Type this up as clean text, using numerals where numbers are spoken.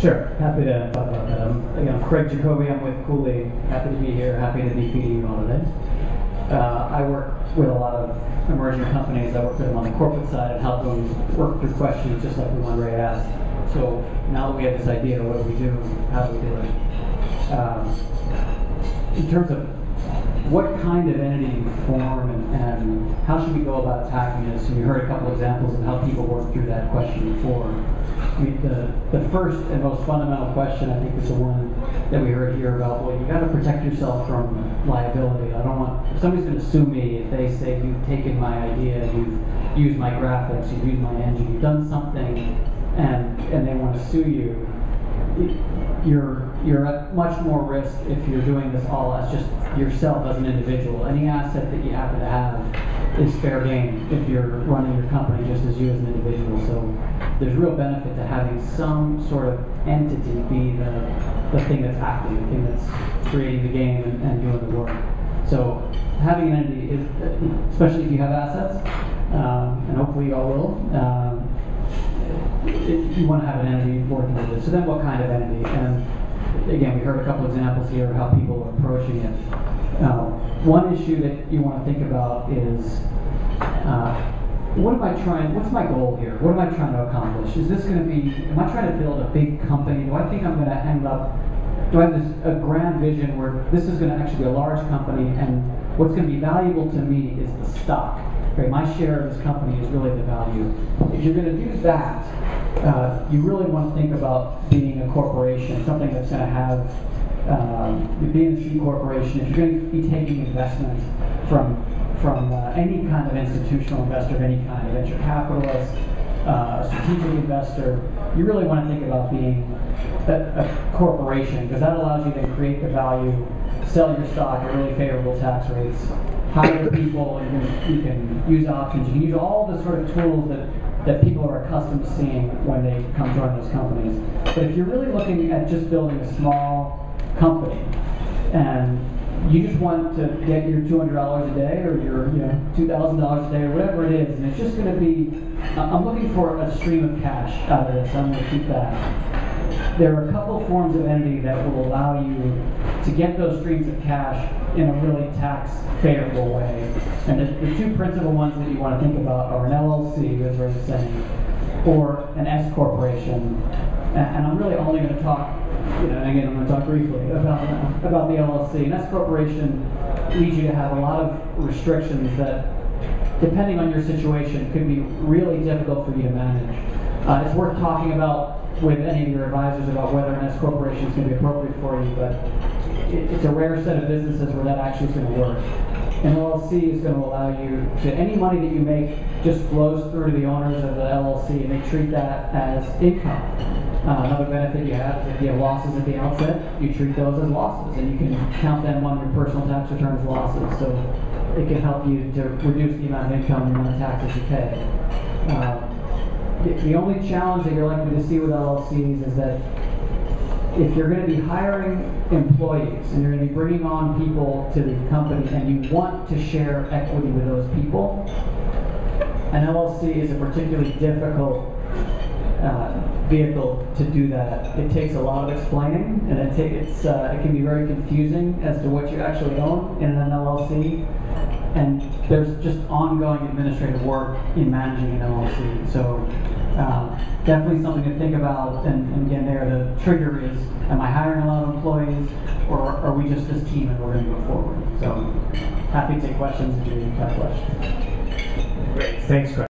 Sure, happy to talk about that. I'm Craig Jacoby, I'm with Cooley. Happy to be here, happy to be feeding you all today. I work with a lot of emerging companies. I work with them on the corporate side and help them work through questions just like the one Ray asked. So now that we have this idea, what do we do? How do we do it? In terms of what kind of entity we form and how should we go about attacking this? And we heard a couple examples of how people worked through that question before. I mean, the first and most fundamental question, I think, is the one that we heard here about, well, you got to protect yourself from liability. I don't want, if somebody's going to sue me if they say you've taken my idea, you've used my graphics, you've used my engine, you've done something, and they want to sue you, you're at much more risk if you're doing this all as just yourself as an individual. Any asset that you happen to have is fair game if you're running your company just as you as an individual. So there's real benefit to having some sort of entity be the thing that's acting, the thing that's creating the game and doing the work. So having an entity is, especially if you have assets, and hopefully you all will, you want to have an entity working with it. So then what kind of entity? And again, we heard a couple examples here of how people are approaching it. One issue that you want to think about is, what's my goal here? What am I trying to accomplish? Is this going to be, am I trying to build a big company? Do I think I'm going to end up, do I have a grand vision where this is going to actually be a large company and what's going to be valuable to me is the stock? Okay, my share of this company is really the value. If you're going to do that, you really want to think about being a corporation, something that's going to have, being a C corporation. If you're going to be taking investment from any kind of institutional investor, any kind of venture capitalist, a strategic investor, you really want to think about being a corporation, because that allows you to create the value, sell your stock at really favorable tax rates, hire people, you can use options, you can use all the sort of tools that people are accustomed to seeing when they come join those companies. But if you're really looking at just building a small company and you just want to get your $200 a day or your $2,000 a day or whatever it is, and it's just going to be, I'm looking for a stream of cash out of this, I'm going to keep that. There are a couple forms of entity that will allow you to get those streams of cash in a really tax favorable way. And the two principal ones that you want to think about are an LLC, as Ray was saying, or an S corporation. And I'm really only going to talk, again, I'm going to talk briefly about the LLC. An S corporation leads you to have a lot of restrictions that, depending on your situation, could be really difficult for you to manage. It's worth talking about with any of your advisors about whether an S corporation is going to be appropriate for you, but it's a rare set of businesses where that actually is going to work. An LLC is going to allow you to, any money that you make just flows through to the owners of the LLC, and they treat that as income. Another benefit you have is if you have losses at the outset, you treat those as losses, and you can count them on your personal tax return as losses. So it can help you to reduce the amount of income and the amount of taxes you pay. The only challenge that you're likely to see with LLCs is that if you're going to be hiring employees and you're going to be bringing on people to the company and you want to share equity with those people, an LLC is a particularly difficult vehicle to do that. It takes a lot of explaining, and it can be very confusing as to what you actually own in an LLC. And there's just ongoing administrative work in managing an LLC. So definitely something to think about. And again, there the trigger is, am I hiring a lot of employees, or are we just this team and we're going to go forward? So happy to take questions if you have questions. Great, thanks, Craig.